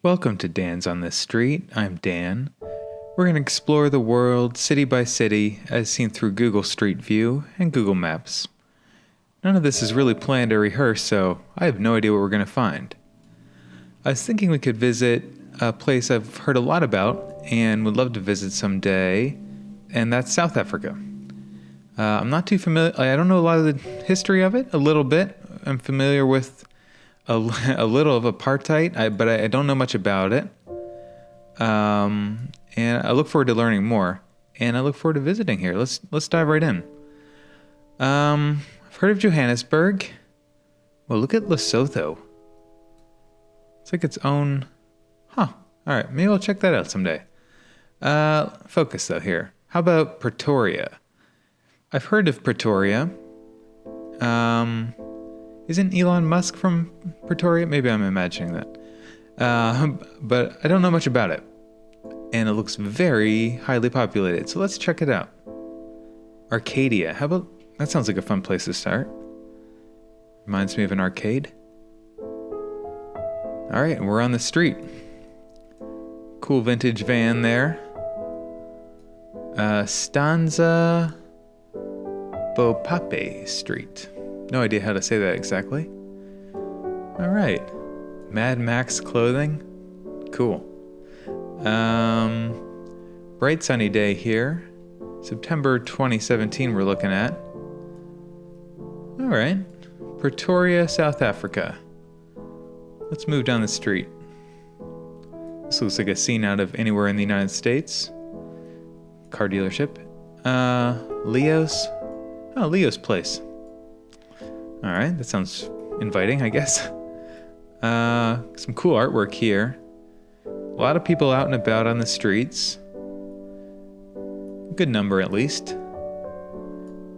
Welcome to Dan's on This Street. I'm Dan. We're going to explore the world city by city as seen through Google Street View and Google Maps. None of this is really planned or rehearsed, so I have no idea what we're going to find. I was thinking we could visit a place I've heard a lot about and would love to visit someday, and that's South Africa. I'm not too familiar. I don't know a lot of the history of it, a little bit. I'm familiar with a little of apartheid, but I don't know much about it. And I look forward to learning more. And I look forward to visiting here. Let's dive right in. I've heard of Johannesburg. Well, look at Lesotho. It's like its own... Huh. All right, maybe I'll check that out someday. Focus, though, here. How about Pretoria? I've heard of Pretoria. Isn't Elon Musk from Pretoria? Maybe I'm imagining that. But I don't know much about it. And it looks very highly populated. So let's check it out. Arcadia. How about... That sounds like a fun place to start. Reminds me of an arcade. All right, we're on the street. Cool vintage van there. Stanza Bopape Street. No idea how to say that exactly. All right. Mad Max clothing. Cool. Bright sunny day here. September 2017 we're looking at. All right. Pretoria, South Africa. Let's move down the street. This looks like a scene out of anywhere in the United States. Car dealership. Leo's. Oh, Leo's place. All right, that sounds inviting, I guess. Some cool artwork here. A lot of people out and about on the streets. A good number, at least.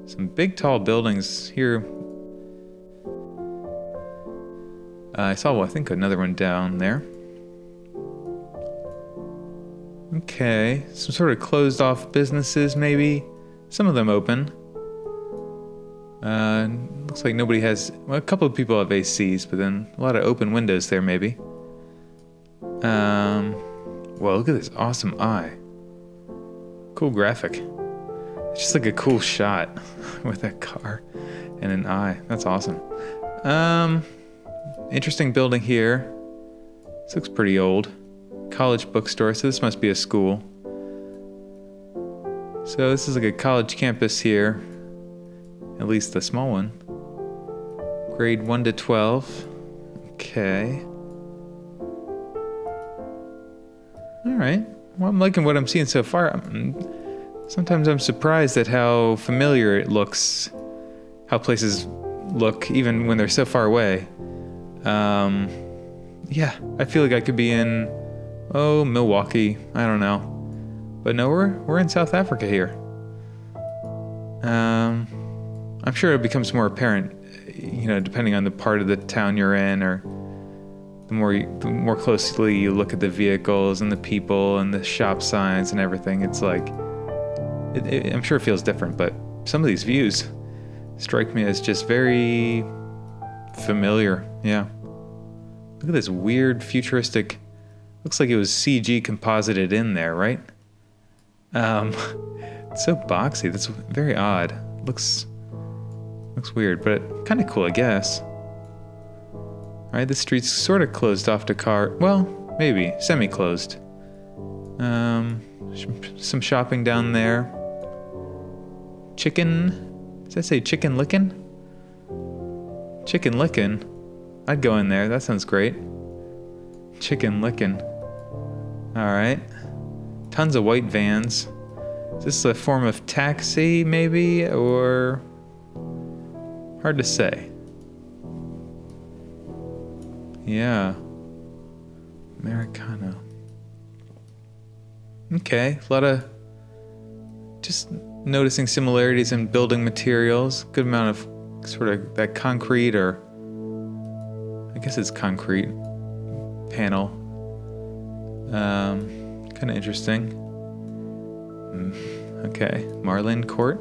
Some big, tall buildings here. I saw, I think, another one down there. Okay, some sort of closed-off businesses, maybe. Some of them open. Looks like nobody has... Well, a couple of people have ACs, but then a lot of open windows there, maybe. Well, look at this awesome eye. Cool graphic. It's just like a cool shot with a car and an eye. That's awesome. Interesting building here. This looks pretty old. College bookstore, so this must be a school. So this is like a college campus here. At least the small one. Grade 1 to 12. Okay. Alright. Well, I'm liking what I'm seeing so far. Sometimes I'm surprised at how familiar it looks. How places look, even when they're so far away. Yeah, I feel like I could be in, Milwaukee. I don't know. But no, we're in South Africa here. I'm sure it becomes more apparent, depending on the part of the town you're in, or the more closely you look at the vehicles and the people and the shop signs and everything. It's like, I'm sure it feels different, but some of these views strike me as just very familiar. Yeah. Look at this weird futuristic, looks like it was CG composited in there, right? It's so boxy. That's very odd. Looks weird, but kind of cool, I guess. All right, the street's sort of closed off to car. Well, maybe semi-closed. Some shopping down there. Chicken. Does that say chicken lickin'? Chicken lickin'. I'd go in there. That sounds great. Chicken lickin'. All right. Tons of white vans. Is this a form of taxi, maybe, or... Hard to say. Yeah. Americano. Okay, a lot of... Just noticing similarities in building materials. Good amount of sort of that concrete, or... I guess it's concrete panel. Kind of interesting. Okay, Marlin Court.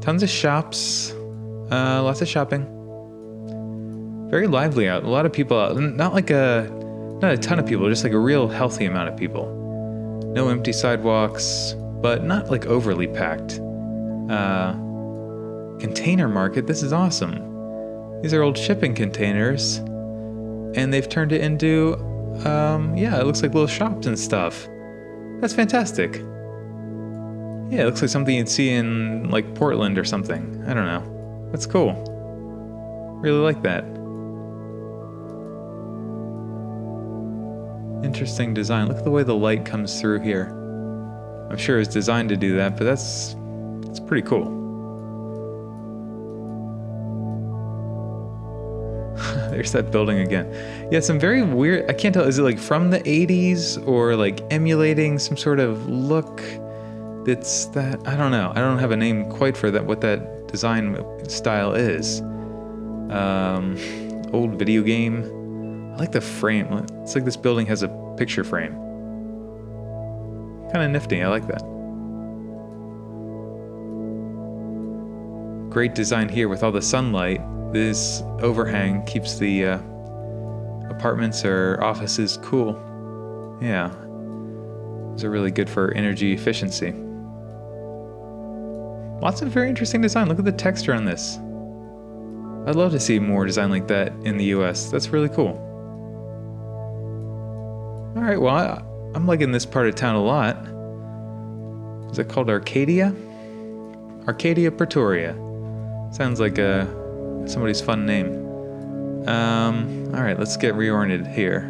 Tons of shops. Lots of shopping. Very lively out. A lot of people out. Not like a Not a ton of people, just like a real healthy amount of people. No empty sidewalks, but not like overly packed. Container market, this is awesome. These are old shipping containers, and they've turned it into, it looks like little shops and stuff. That's fantastic. Yeah, it looks like something you'd see in like Portland or something. I don't know. That's cool. Really like that. Interesting design. Look at the way the light comes through here. I'm sure it's designed to do that, but that's pretty cool. There's that building again. Yeah, some very weird, I can't tell, is it like from the 80s or like emulating some sort of look that's that, I don't know. I don't have a name quite for that, what that design style is. Old video game. I like the frame. It's like this building has a picture frame. Kind of nifty, I like that. Great design here with all the sunlight. This overhang keeps the apartments or offices cool. Yeah, those are really good for energy efficiency. Lots of very interesting design. Look at the texture on this. I'd love to see more design like that in the US. That's really cool. All right, well, I'm liking this part of town a lot. Is it called Arcadia? Arcadia, Pretoria. Sounds like somebody's fun name. All right, let's get reoriented here.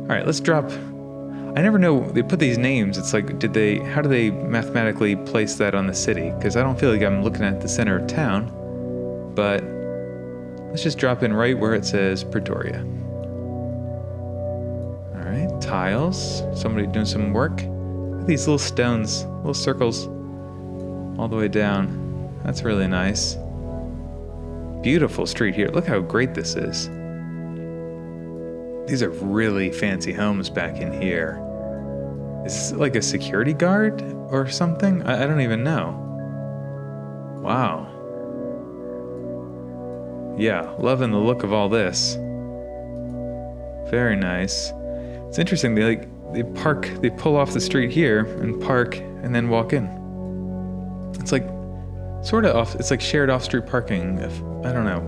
All right, let's drop. I never know, they put these names. It's like, how do they mathematically place that on the city? Because I don't feel like I'm looking at the center of town. But let's just drop in right where it says Pretoria. All right, tiles. Somebody doing some work. Look at these little stones, little circles all the way down. That's really nice. Beautiful street here. Look how great this is. These are really fancy homes back in here. Is this like a security guard or something? I don't even know. Wow. Yeah, loving the look of all this. Very nice. It's interesting, they pull off the street here and park and then walk in. It's like sort of off, it's like shared off-street parking. I don't know.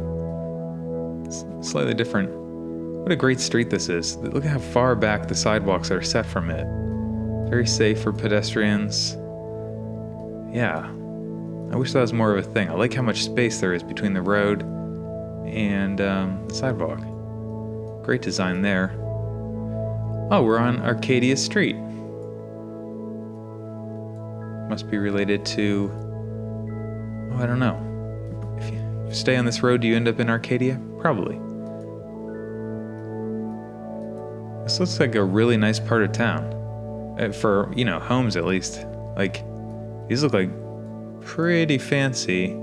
It's slightly different. What a great street this is. Look at how far back the sidewalks are set from it. Very safe for pedestrians. Yeah. I wish that was more of a thing. I like how much space there is between the road and the sidewalk. Great design there. Oh, we're on Arcadia Street. Must be related to, I don't know. If you stay on this road, do you end up in Arcadia? Probably. This looks like a really nice part of town. For, homes at least. Like, these look like pretty fancy.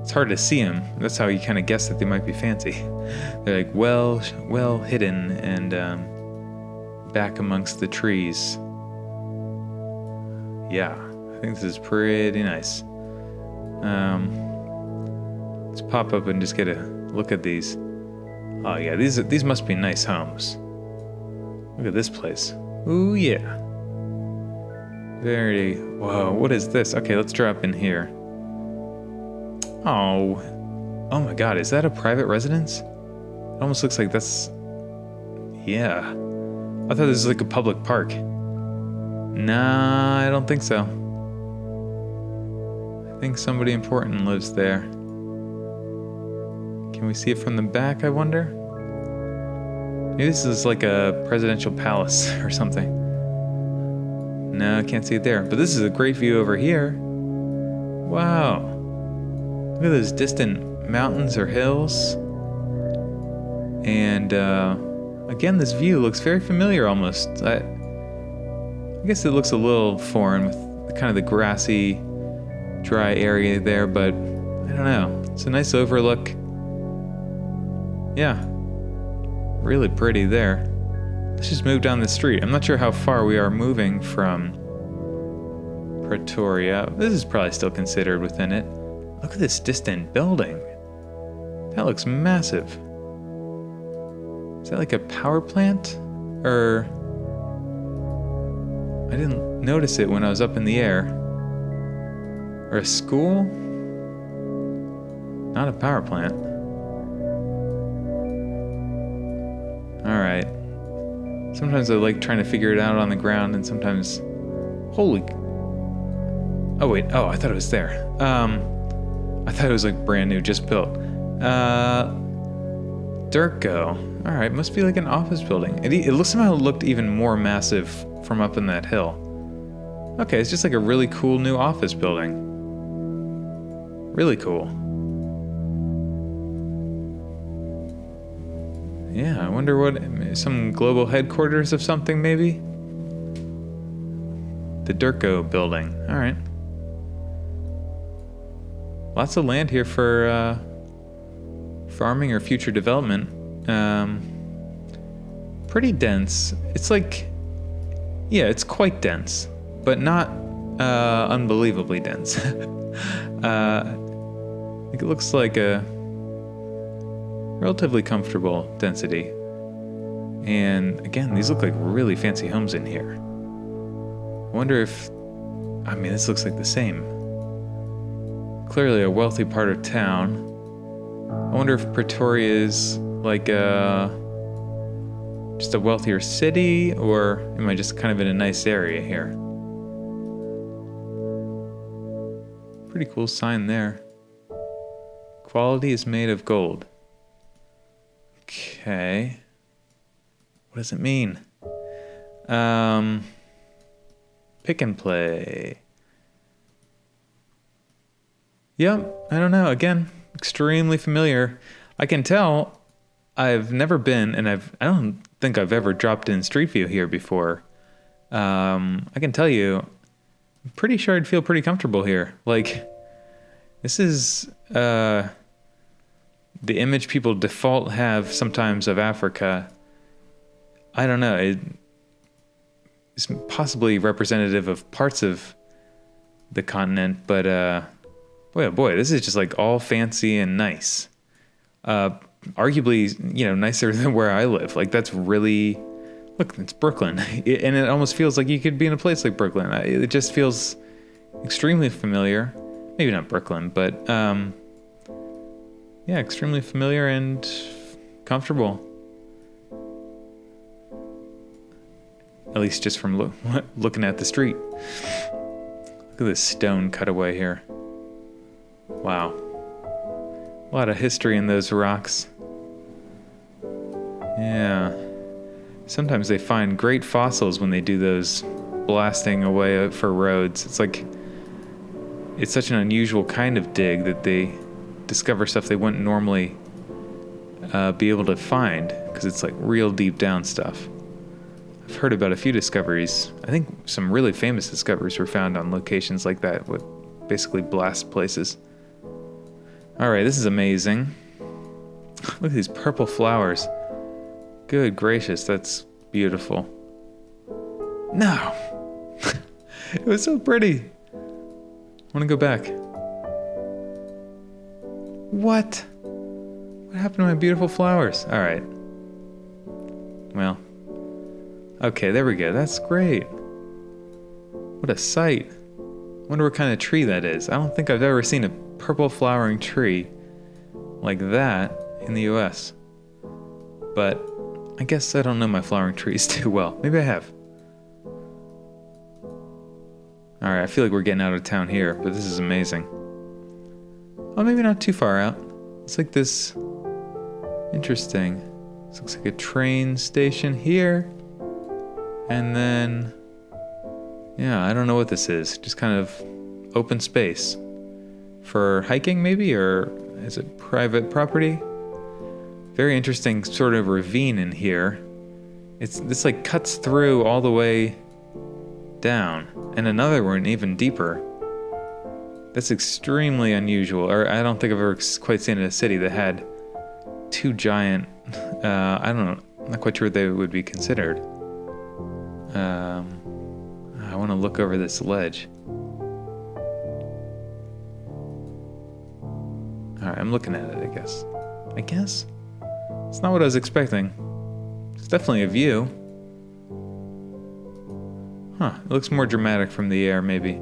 It's hard to see them. That's how you kind of guess that they might be fancy. They're like well hidden and back amongst the trees. Yeah, I think this is pretty nice. Let's pop up and just get a look at these. Oh yeah, these must be nice homes. Look at this place. Ooh yeah. Whoa, what is this? Okay, let's drop in here. Oh my god, is that a private residence? It almost looks like that's, yeah. I thought this was like a public park. Nah, I don't think so. I think somebody important lives there. Can we see it from the back, I wonder? Maybe this is like a presidential palace or something. No, I can't see it there. But this is a great view over here. Wow. Look at those distant mountains or hills. And again, this view looks very familiar almost. I guess it looks a little foreign with kind of the grassy, dry area there, but I don't know. It's a nice overlook. Yeah, really pretty there. Let's just move down the street. I'm not sure how far we are moving from Pretoria. This is probably still considered within it. Look at this distant building. That looks massive. Is that like a power plant? Or... I didn't notice it when I was up in the air. Or a school? Not a power plant. Alright. Sometimes I like trying to figure it out on the ground, and sometimes... Holy... Oh wait, I thought it was there. I thought it was like brand new, just built. Durko. Alright, must be like an office building. It somehow looked even more massive from up in that hill. Okay, it's just like a really cool new office building. Really cool. Yeah, I wonder what... Some global headquarters of something, maybe? The Durko building. Alright. Lots of land here for farming or future development. Pretty dense. It's like... Yeah, it's quite dense, but not unbelievably dense. It looks like a relatively comfortable density. And again, these look like really fancy homes in here. I wonder if... I mean, this looks like the same. Clearly a wealthy part of town. I wonder if Pretoria is like just a wealthier city, or am I just kind of in a nice area here? Pretty cool sign there. Quality is made of gold. Okay. What does it mean? Pick and play. Yep, I don't know. Again, extremely familiar. I can tell I've never been, and I don't think I've ever dropped in Street View here before. I can tell you, I'm pretty sure I'd feel pretty comfortable here. Like, this is the image people default have sometimes of Africa. I don't know. It's possibly representative of parts of the continent, but boy, oh boy, this is just like all fancy and nice. Arguably, nicer than where I live. Like, that's really... Look, it's Brooklyn. And it almost feels like you could be in a place like Brooklyn. It just feels extremely familiar. Maybe not Brooklyn, but yeah, extremely familiar and comfortable. At least just from looking at the street. Look at this stone cutaway here. Wow. A lot of history in those rocks. Yeah. Sometimes they find great fossils when they do those blasting away for roads. It's like, it's such an unusual kind of dig that they discover stuff they wouldn't normally be able to find, because it's like real deep down stuff. I've heard about a few discoveries. I think some really famous discoveries were found on locations like that, with basically blast places. Alright, this is amazing. Look at these purple flowers. Good gracious, that's beautiful. No! It was so pretty. I want to go back. What? What happened to my beautiful flowers? Alright. Well. Okay, there we go. That's great. What a sight. Wonder what kind of tree that is. I don't think I've ever seen a purple flowering tree like that in the US. But I guess I don't know my flowering trees too well. Maybe I have. Alright, I feel like we're getting out of town here, but this is amazing. Oh, maybe not too far out. It's like this... Interesting. This looks like a train station here. And then... Yeah, I don't know what this is. Just kind of open space. For hiking, maybe? Or is it private property? Very interesting sort of ravine in here. This like cuts through all the way down. And another one even deeper. That's extremely unusual. Or I don't think I've ever quite seen in a city that had two giant... I don't know. I'm not quite sure what they would be considered. I want to look over this ledge. Alright, I'm looking at it, I guess. It's not what I was expecting. It's definitely a view. Huh, it looks more dramatic from the air, maybe.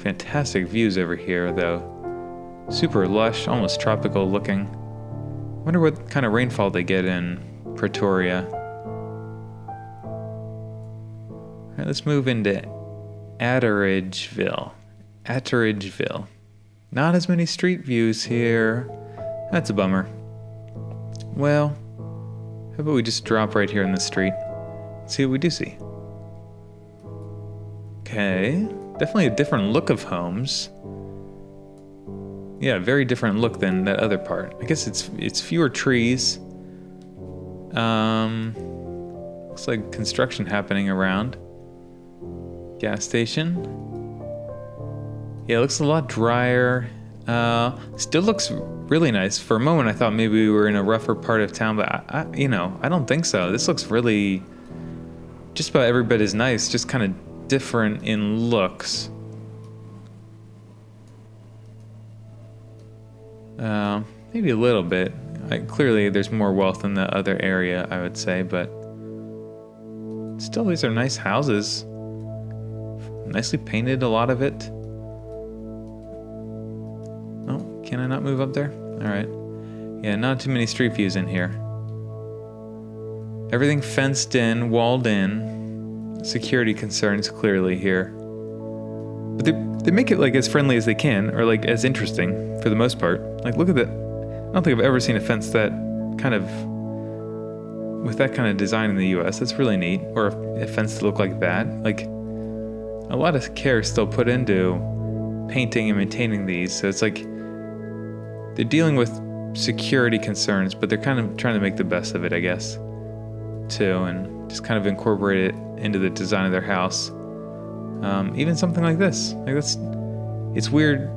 Fantastic views over here, though. Super lush, almost tropical looking. Wonder what kind of rainfall they get in Pretoria. Alright, let's move into Atteridgeville. Not as many street views here. That's a bummer. Well, how about we just drop right here in the street? See what we do see. Okay, definitely a different look of homes. Yeah, very different look than that other part. I guess it's fewer trees. Looks like construction happening around. Gas station. Yeah, it looks a lot drier. Still looks really nice. For a moment, I thought maybe we were in a rougher part of town, but I don't think so. This looks really, just about every bit as nice, just kind of different in looks. Maybe a little bit. Clearly, there's more wealth in the other area, I would say, but still, these are nice houses. Nicely painted, a lot of it. Oh, can I not move up there? All right. Yeah, not too many street views in here. Everything fenced in, walled in. Security concerns clearly here. But they make it like as friendly as they can, or like as interesting for the most part. Like, look at that. I don't think I've ever seen a fence that kind of, with that kind of design in the US. That's really neat. Or a fence that looked like that. Like, a lot of care is still put into painting and maintaining these. So it's like they're dealing with security concerns, but they're kind of trying to make the best of it, I guess, too, and just kind of incorporate it into the design of their house. Even something like this. It's weird.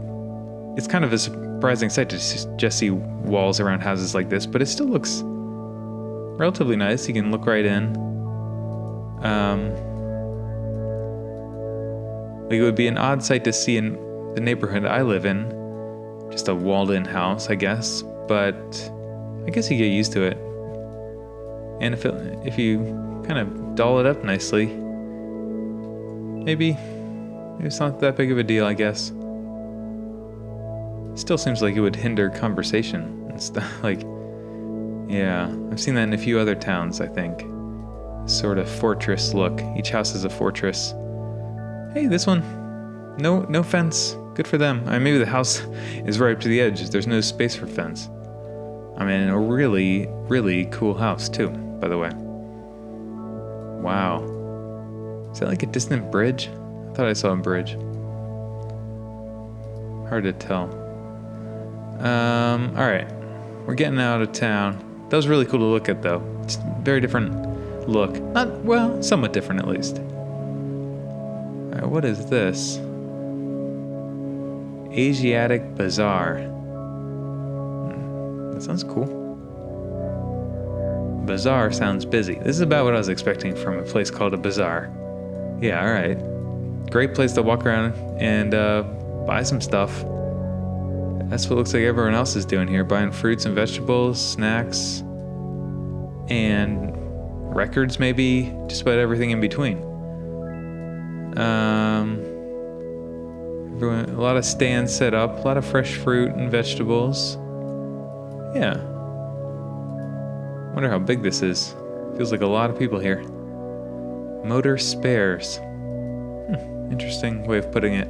It's kind of a surprising sight to just see walls around houses like this, but it still looks relatively nice. You can look right in. Like, it would be an odd sight to see in the neighborhood I live in. Just a walled-in house, I guess. But I guess you get used to it. And if you kind of doll it up nicely, maybe it's not that big of a deal, I guess. Still seems like it would hinder conversation and stuff. Like, yeah, I've seen that in a few other towns, I think. Sort of fortress look. Each house is a fortress. Hey, this one, no fence. Good for them. I mean, maybe the house is right up to the edge. There's no space for fence. I mean, a really, really cool house too, by the way. Wow. Is that like a distant bridge? I thought I saw a bridge. Hard to tell. All right, we're getting out of town. That was really cool to look at, though. It's a very different look. Somewhat different at least. All right, what is this? Asiatic Bazaar. That sounds cool. Bazaar sounds busy. This is about what I was expecting from a place called a bazaar. Yeah, all right. Great place to walk around and buy some stuff. That's what looks like everyone else is doing here, buying fruits and vegetables, snacks, and records maybe, just about everything in between. A lot of stands set up, a lot of fresh fruit and vegetables. Yeah. Wonder how big this is. Feels like a lot of people here. Motor spares. Interesting way of putting it.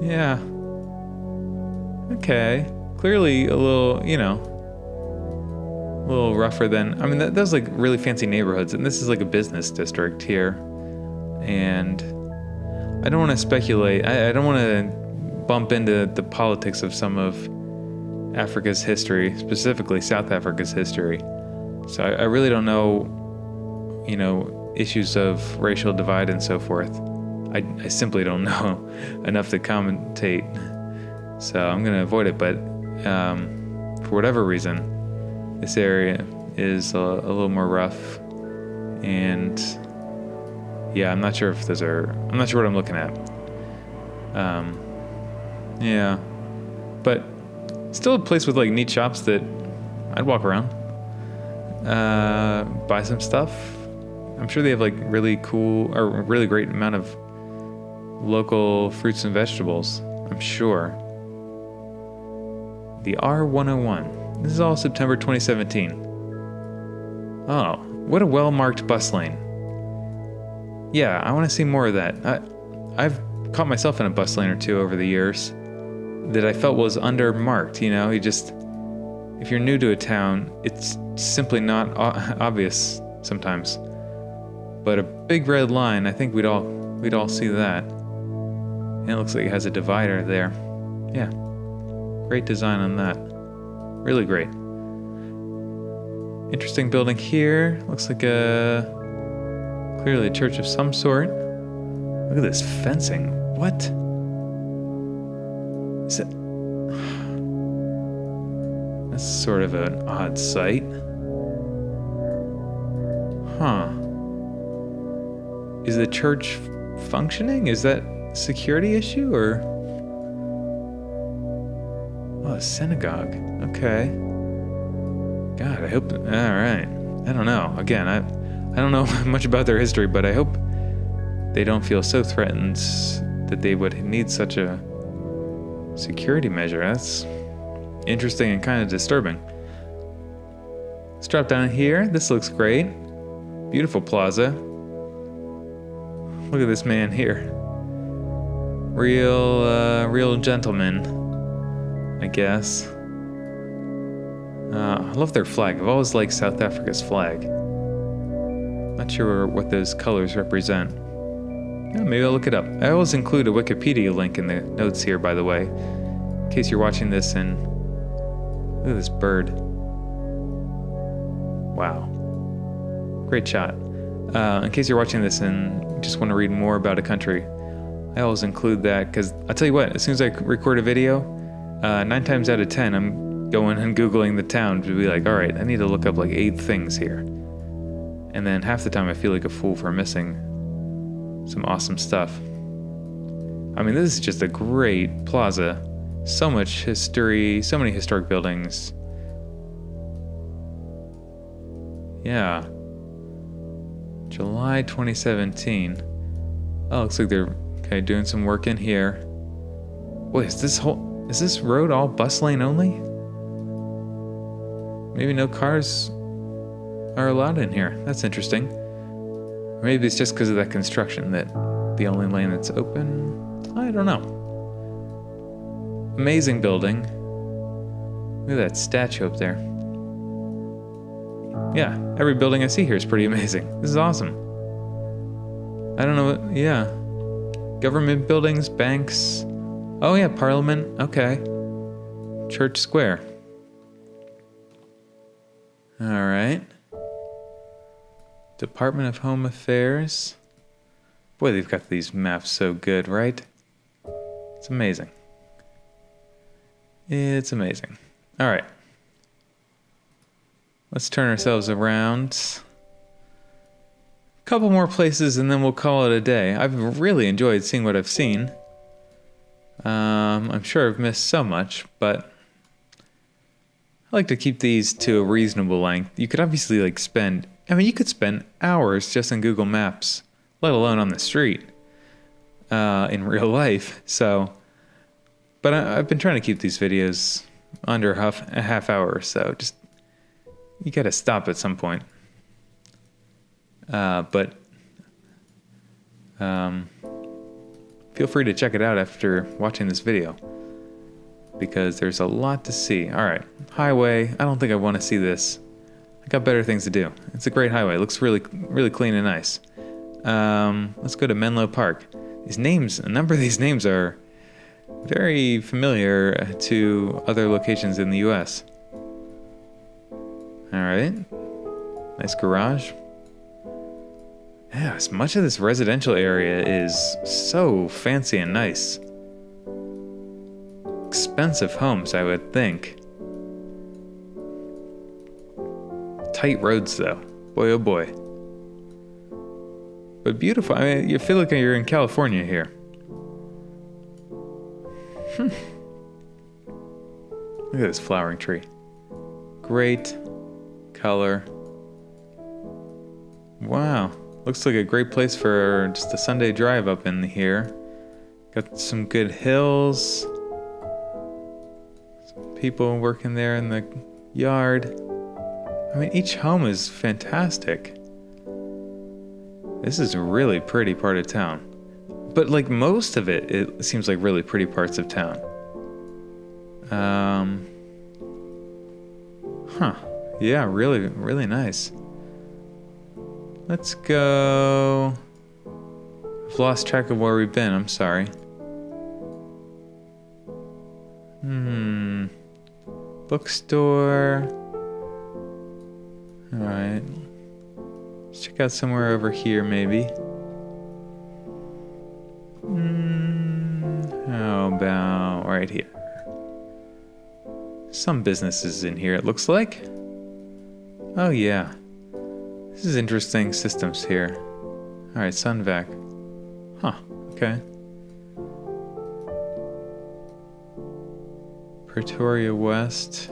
Yeah. Okay. Clearly a little, a little rougher than... I mean, those like really fancy neighborhoods, and this is like a business district here. And I don't want to speculate. I don't want to bump into the politics of some of Africa's history, specifically South Africa's history. So I really don't know, issues of racial divide and so forth. I simply don't know enough to commentate. So I'm going to avoid it. But for whatever reason, this area is a little more rough. And yeah, I'm not sure what I'm looking at. Yeah. But Still a place with like neat shops that I'd walk around, buy some stuff. I'm sure they have like really cool or really great amount of local fruits and vegetables. I'm sure. The R101. This is all September 2017. Oh, what a well-marked bus lane. Yeah, I want to see more of that. I've caught myself in a bus lane or two over the years that I felt was undermarked. You know, if you're new to a town, it's simply not obvious sometimes. But a big red line, I think we'd all see that. And it looks like it has a divider there. Yeah, great design on that. Really great. Interesting building here. Looks like clearly a church of some sort. Look at this fencing. What? Is it? That's sort of an odd sight. Huh. Is the church functioning? Is that a security issue or? Oh, a synagogue. Okay. God, I hope. All right. I don't know. Again, I don't know much about their history, but I hope they don't feel so threatened that they would need such a security measure. That's interesting and kind of disturbing. Let's drop down here. This looks great. Beautiful plaza. Look at this man here. Real gentleman, I guess. I love their flag. I've always liked South Africa's flag. Not sure what those colors represent. Yeah, maybe I'll look it up. I always include a Wikipedia link in the notes here, by the way, in case you're watching this and look at this bird. Wow. Great shot. In case you're watching this and just want to read more about a country, I always include that because I'll tell you what, as soon as I record a video, 9 times out of 10, I'm going and Googling the town to be like, all right, I need to look up like 8 things here. And then half the time I feel like a fool for missing some awesome stuff. I mean, this is just a great plaza. So much history, so many historic buildings. Yeah. July 2017. Oh, looks like they're doing some work in here. Wait, is this road all bus lane only? Maybe no cars are allowed in here. That's interesting. Or maybe it's just because of that construction that the only lane that's open. I don't know. Amazing building. Look at that statue up there. Yeah, every building I see here is pretty amazing. This is awesome. I don't know what, yeah. Government buildings, banks. Oh yeah, Parliament, okay. Church Square. All right. Department of Home Affairs. Boy, they've got these maps so good, right? It's amazing. It's amazing. All right. Let's turn ourselves around. A couple more places and then we'll call it a day. I've really enjoyed seeing what I've seen. I'm sure I've missed so much, but I like to keep these to a reasonable length. You could obviously you could spend hours just in Google Maps, let alone on the street, in real life. So, but I've been trying to keep these videos under a half hour or so. Just, you gotta stop at some point. But feel free to check it out after watching this video, because there's a lot to see. All right, highway. I don't think I want to see this. I got better things to do. It's a great highway. It looks really, really clean and nice. Let's go to Menlo Park. A number of these names are very familiar to other locations in the U.S. All right, nice garage. Yes, much of this residential area is so fancy and nice. Expensive homes, I would think. Tight roads, though. Boy, oh boy. But beautiful. I mean, you feel like you're in California here. Look at this flowering tree. Great color. Wow. Looks like a great place for just a Sunday drive up in here. Got some good hills. Some people working there in the yard. I mean, each home is fantastic. This is a really pretty part of town. But like most of it, it seems like really pretty parts of town. Yeah, really, really nice. Let's go. I've lost track of where we've been. I'm sorry. Bookstore. All right. Let's check out somewhere over here, maybe. How about right here? Some businesses in here, it looks like. Oh, yeah. This is interesting systems here. All right, Sunvac. Huh, okay. Pretoria West.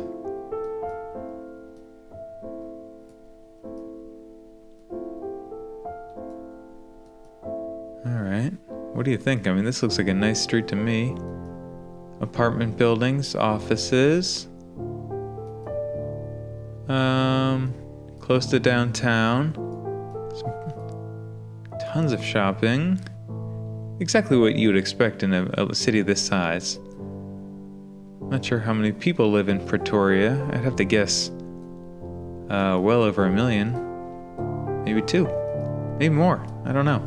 All right. What do you think? I mean, this looks like a nice street to me. Apartment buildings, offices. Close to downtown. Tons of shopping. Exactly what you would expect in a city this size. Not sure how many people live in Pretoria. I'd have to guess well over 1 million. Maybe 2. Maybe more. I don't know.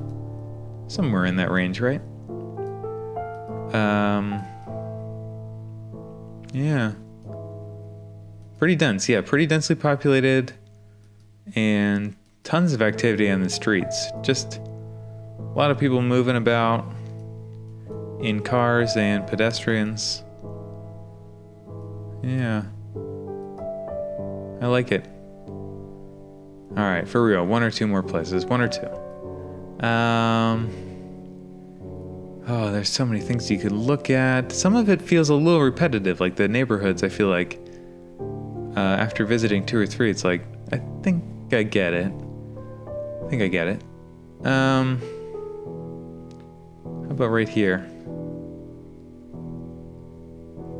Somewhere in that range, right? Yeah. Pretty dense. Yeah, pretty densely populated. And tons of activity on the streets. Just a lot of people moving about in cars and pedestrians. Yeah. I like it. All right, for real. 1 or 2 more places. 1 or 2. Oh, there's so many things you could look at. Some of it feels a little repetitive, like the neighborhoods. I feel like after visiting 2 or 3, it's like, I think I get it. How about right here?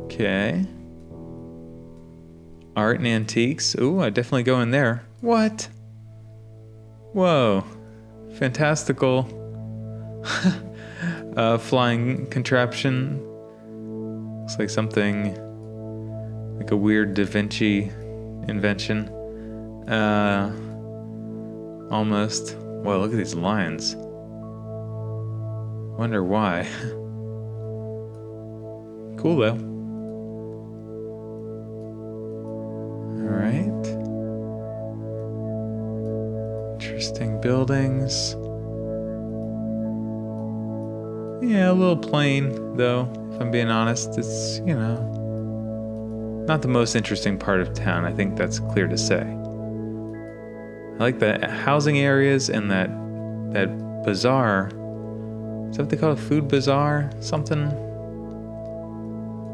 Okay. Art and antiques. Ooh, I definitely go in there. What? Whoa. Fantastical. Flying contraption. Looks like something like a weird Da Vinci invention. Almost. Wow, look at these lines. Wonder why. Cool though. All right. Interesting buildings. Yeah, a little plain, though, if I'm being honest. It's, not the most interesting part of town. I think that's clear to say. I like the housing areas and that bazaar. Is that what they call it? Food bazaar? Something?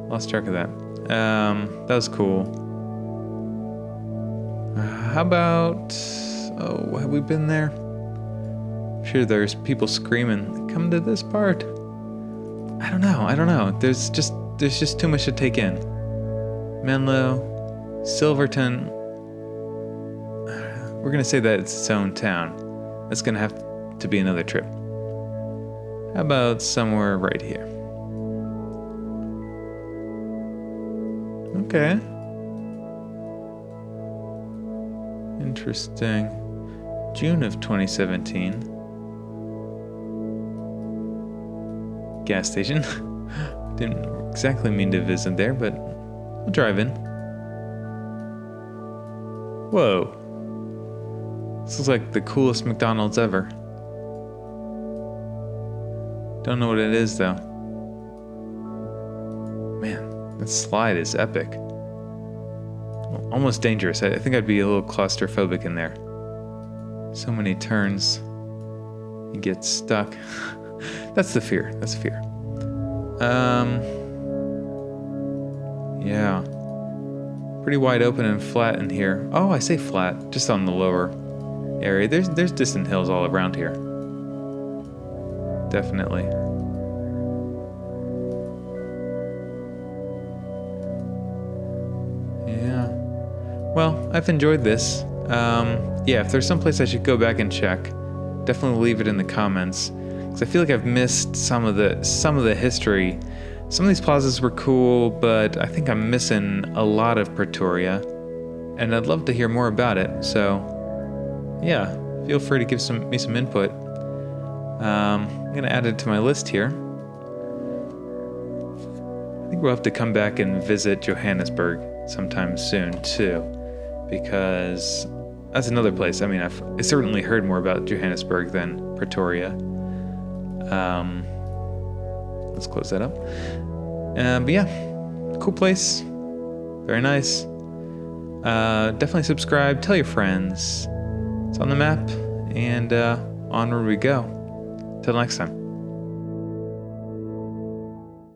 Lost track of that. That was cool. How about... Oh, have we been there? I'm sure there's people screaming, come to this part. I don't know. There's just too much to take in. Menlo, Silverton. We're gonna say that it's its own town. That's gonna have to be another trip. How about somewhere right here? Okay. Interesting. June of 2017. Gas station. Didn't exactly mean to visit there, but I'll drive in. Whoa. This looks like the coolest McDonald's ever. Don't know what it is though. Man, that slide is epic. Almost dangerous. I think I'd be a little claustrophobic in there. So many turns. You get stuck. That's the fear. Yeah. Pretty wide open and flat in here. Oh, I say flat, just on the lower area. There's distant hills all around here. Definitely. Yeah. Well, I've enjoyed this. Yeah, if there's some place I should go back and check, definitely leave it in the comments. Because I feel like I've missed some of the history. Some of these plazas were cool, but I think I'm missing a lot of Pretoria. And I'd love to hear more about it. So, yeah, feel free to give me some input. I'm going to add it to my list here. I think we'll have to come back and visit Johannesburg sometime soon, too. Because that's another place. I mean, I certainly heard more about Johannesburg than Pretoria. Let's close that up. But yeah, cool place. Very nice. Definitely subscribe. Tell your friends. It's on the map. And onward we go. Till next time.